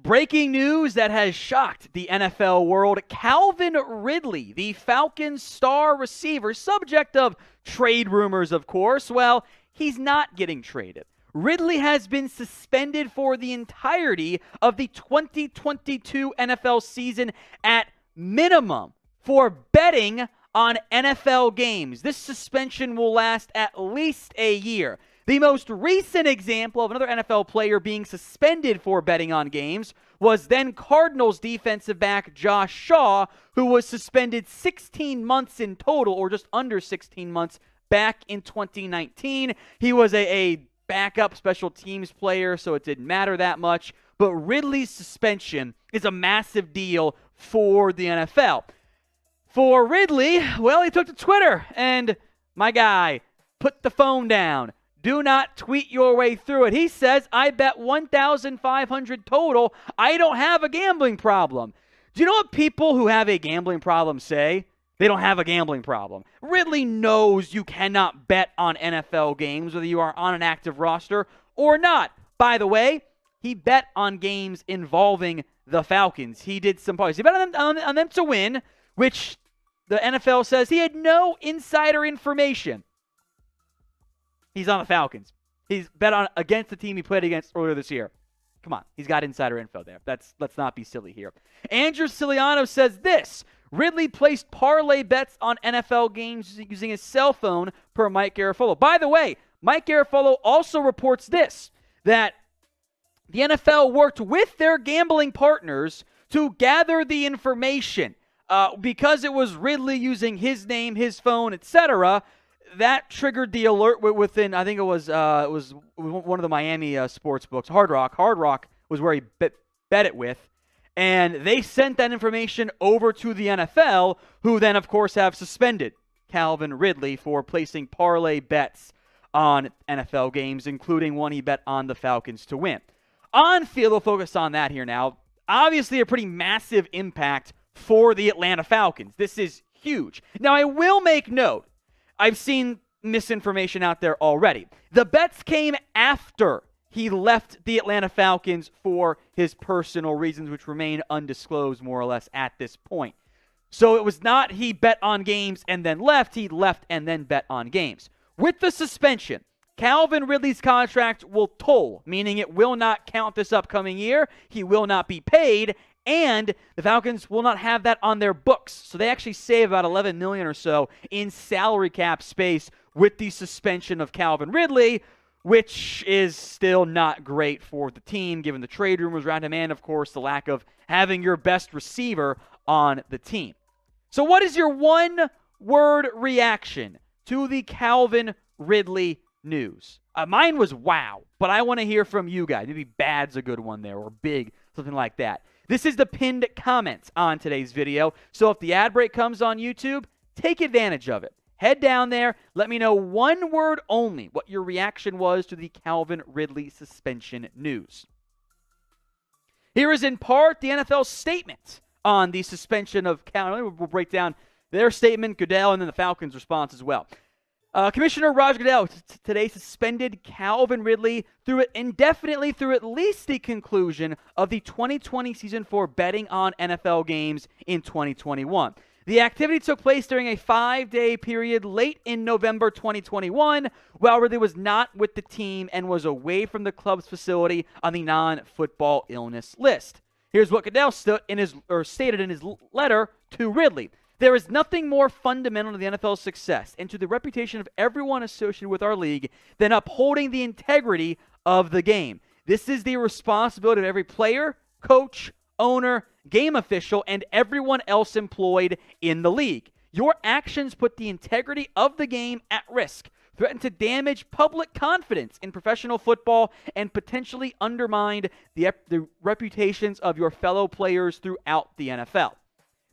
Breaking news that has shocked the NFL world. Calvin Ridley, the Falcons star receiver, subject of trade rumors, of course. Well, he's not getting traded. Ridley has been suspended for the entirety of the 2022 NFL season at minimum for betting on NFL games. This suspension will last at least a year. The most recent example of another NFL player being suspended for betting on games was then Cardinals defensive back Josh Shaw, who was suspended 16 months in total, or just under 16 months, back in 2019. He was a backup special teams player, so it didn't matter that much. But Ridley's suspension is a massive deal for the NFL. For Ridley, well, he took to Twitter, and my guy put the phone down. Do not tweet your way through it. He says, I bet $1,500 total. I don't have a gambling problem. Do you know what people who have a gambling problem say? They don't have a gambling problem. Ridley knows you cannot bet on NFL games, whether you are on an active roster or not. By the way, he bet on games involving the Falcons. He did some parties. He bet on them to win, which the NFL says he had no insider information. He's on the Falcons. He's bet on against the team he played against earlier this year. Come on, he's got insider info there. Let's not be silly here. Andrew Siciliano says this: Ridley placed parlay bets on NFL games using his cell phone, per Mike Garafolo. By the way, Mike Garafolo also reports this, that the NFL worked with their gambling partners to gather the information. Because it was Ridley using his name, his phone, etc., that triggered the alert within, I think it was one of the Miami sports books, Hard Rock. Hard Rock was where he bet it with. And they sent that information over to the NFL, who then, of course, have suspended Calvin Ridley for placing parlay bets on NFL games, including one he bet on the Falcons to win. On field, we'll focus on that here now. Obviously, a pretty massive impact for the Atlanta Falcons. This is huge. Now, I will make note, I've seen misinformation out there already. The bets came after he left the Atlanta Falcons for his personal reasons, which remain undisclosed more or less at this point. So it was not he bet on games and then left. He left and then bet on games. With the suspension, Calvin Ridley's contract will toll, meaning it will not count this upcoming year. He will not be paid, and the Falcons will not have that on their books. So they actually save about $11 million or so in salary cap space with the suspension of Calvin Ridley, which is still not great for the team, given the trade rumors around him and, of course, the lack of having your best receiver on the team. So what is your one-word reaction to the Calvin Ridley news? Mine was wow, but I want to hear from you guys. Maybe bad's a good one there, or big, something like that. This is the pinned comments on today's video, so if the ad break comes on YouTube, take advantage of it. Head down there, let me know one word only what your reaction was to the Calvin Ridley suspension news. Here is in part the NFL's statement on the suspension of Calvin. We'll break down their statement, Goodell, and then the Falcons' response as well. Commissioner Roger Goodell today suspended Calvin Ridley indefinitely through at least the conclusion of the 2020 season for betting on NFL games in 2021. The activity took place during a 5-day period late in November 2021, while Ridley was not with the team and was away from the club's facility on the non-football illness list. Here's what Goodell stated in his letter to Ridley. There is nothing more fundamental to the NFL's success and to the reputation of everyone associated with our league than upholding the integrity of the game. This is the responsibility of every player, coach, owner, game official, and everyone else employed in the league. Your actions put the integrity of the game at risk, threaten to damage public confidence in professional football, and potentially undermine the reputations of your fellow players throughout the NFL.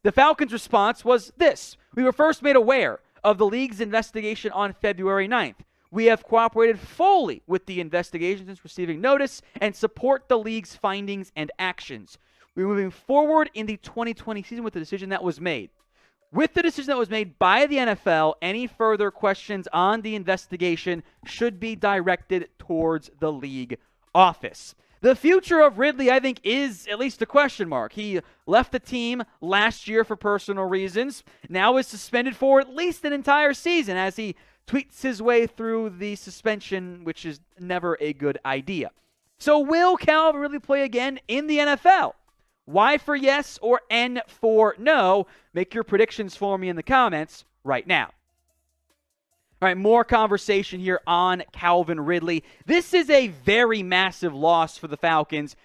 The Falcons' response was this: we were first made aware of the league's investigation on February 9th. We have cooperated fully with the investigation since receiving notice and support the league's findings and actions. We're moving forward in the 2020 season with the decision that was made. With the decision that was made by the NFL, any further questions on the investigation should be directed towards the league office. The future of Ridley, I think, is at least a question mark. He left the team last year for personal reasons, now is suspended for at least an entire season as he tweets his way through the suspension, which is never a good idea. So will Calvin Ridley play again in the NFL? Y for yes or N for no? Make your predictions for me in the comments right now. All right, more conversation here on Calvin Ridley. This is a very massive loss for the Falcons.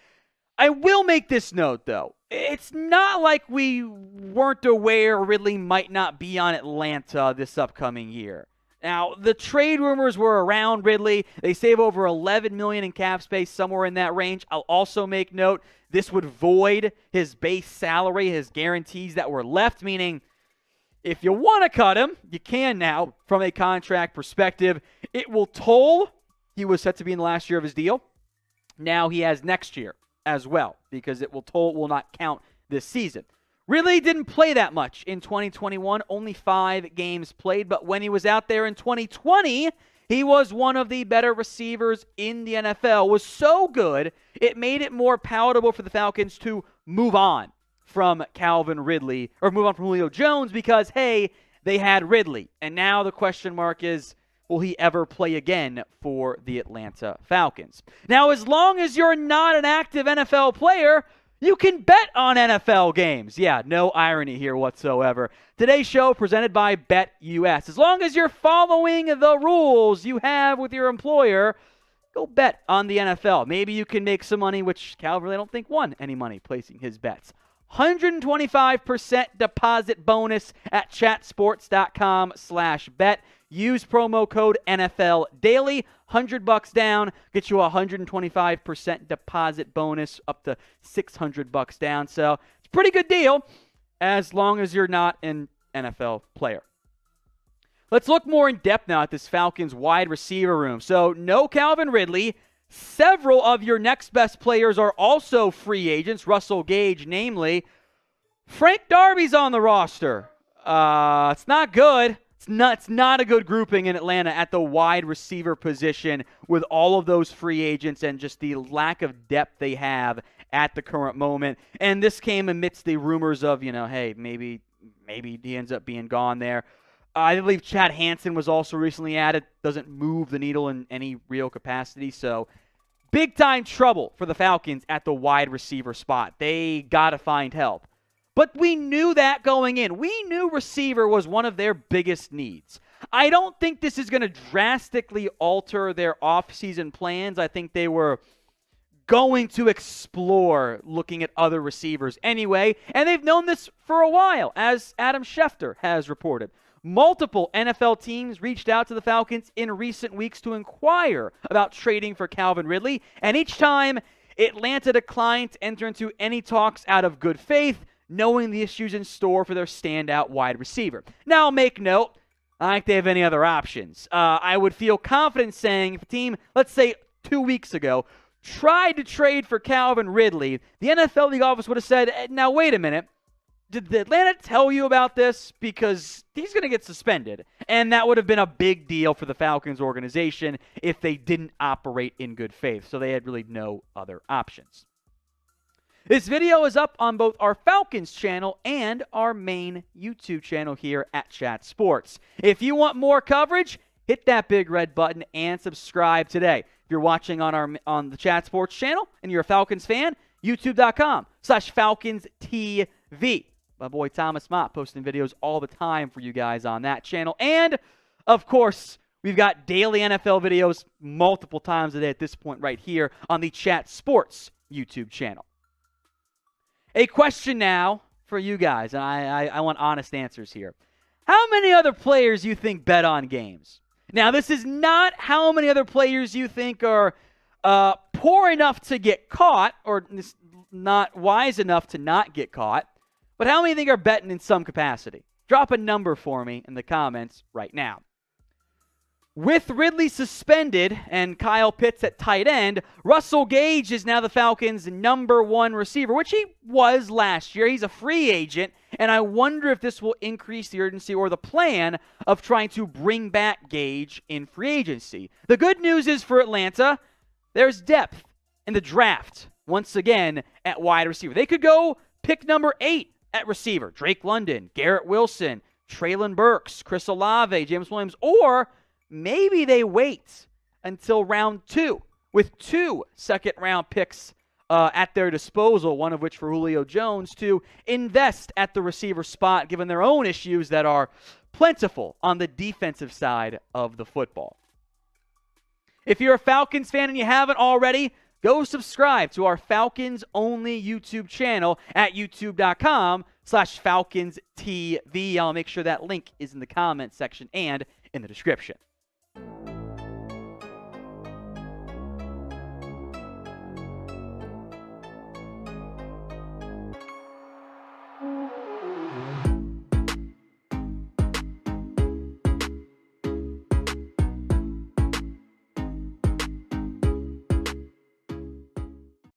I will make this note, though. It's not like we weren't aware Ridley might not be on Atlanta this upcoming year. Now, the trade rumors were around Ridley. They save over $11 million in cap space, somewhere in that range. I'll also make note this would void his base salary, his guarantees that were left, meaning if you want to cut him, you can now from a contract perspective. It will toll. He was set to be in the last year of his deal. Now he has next year as well because it will not count this season. Really didn't play that much in 2021, only 5 games played, but when he was out there in 2020, he was one of the better receivers in the NFL. Was so good, it made it more palatable for the Falcons to move on from Calvin Ridley, or move on from Julio Jones because, hey, they had Ridley. And now the question mark is, will he ever play again for the Atlanta Falcons? Now, as long as you're not an active NFL player, you can bet on NFL games. Yeah, no irony here whatsoever. Today's show presented by BetUS. As long as you're following the rules you have with your employer, go bet on the NFL. Maybe you can make some money, which Calvin, I don't think, won any money placing his bets. 125% deposit bonus at chatsports.com/bet. Use promo code NFL Daily. $100 down, get you a 125% deposit bonus up to $600 down. So it's a pretty good deal as long as you're not an NFL player. Let's look more in depth now at this Falcons wide receiver room. So no Calvin Ridley. Several of your next best players are also free agents, Russell Gage namely. Frank Darby's on the roster. It's not good. It's not a good grouping in Atlanta at the wide receiver position with all of those free agents and just the lack of depth they have at the current moment. And this came amidst the rumors of, hey, maybe he ends up being gone there. I believe Chad Hansen was also recently added. Doesn't move the needle in any real capacity. So big-time trouble for the Falcons at the wide receiver spot. They got to find help. But we knew that going in. We knew receiver was one of their biggest needs. I don't think this is going to drastically alter their offseason plans. I think they were going to explore looking at other receivers anyway. And they've known this for a while, as Adam Schefter has reported. Multiple NFL teams reached out to the Falcons in recent weeks to inquire about trading for Calvin Ridley. And each time, Atlanta declined to enter into any talks out of good faith, knowing the issues in store for their standout wide receiver. Now, make note, I don't think they have any other options. I would feel confident saying if a team, let's say 2 weeks ago, tried to trade for Calvin Ridley, the NFL league office would have said, now wait a minute, did Atlanta tell you about this? Because he's going to get suspended. And that would have been a big deal for the Falcons organization if they didn't operate in good faith. So they had really no other options. This video is up on both our Falcons channel and our main YouTube channel here at Chat Sports. If you want more coverage, hit that big red button and subscribe today. If you're watching on the Chat Sports channel and you're a Falcons fan, youtube.com/FalconsTV. My boy Thomas Mott posting videos all the time for you guys on that channel. And, of course, we've got daily NFL videos multiple times a day at this point right here on the Chat Sports YouTube channel. A question now for you guys, and I want honest answers here. How many other players you think bet on games? Now, this is not how many other players you think are poor enough to get caught or not wise enough to not get caught, but how many think are betting in some capacity? Drop a number for me in the comments right now. With Ridley suspended and Kyle Pitts at tight end, Russell Gage is now the Falcons' #1 receiver, which he was last year. He's a free agent, and I wonder if this will increase the urgency or the plan of trying to bring back Gage in free agency. The good news is for Atlanta, there's depth, in the draft once again at wide receiver. They could go pick number 8 at receiver. Drake London, Garrett Wilson, Treylon Burks, Chris Olave, James Williams, or maybe they wait until round 2 with 2 second-round picks at their disposal, one of which for Julio Jones, to invest at the receiver spot, given their own issues that are plentiful on the defensive side of the football. If you're a Falcons fan and you haven't already, go subscribe to our Falcons-only YouTube channel at youtube.com/FalconsTV. I'll make sure that link is in the comments section and in the description.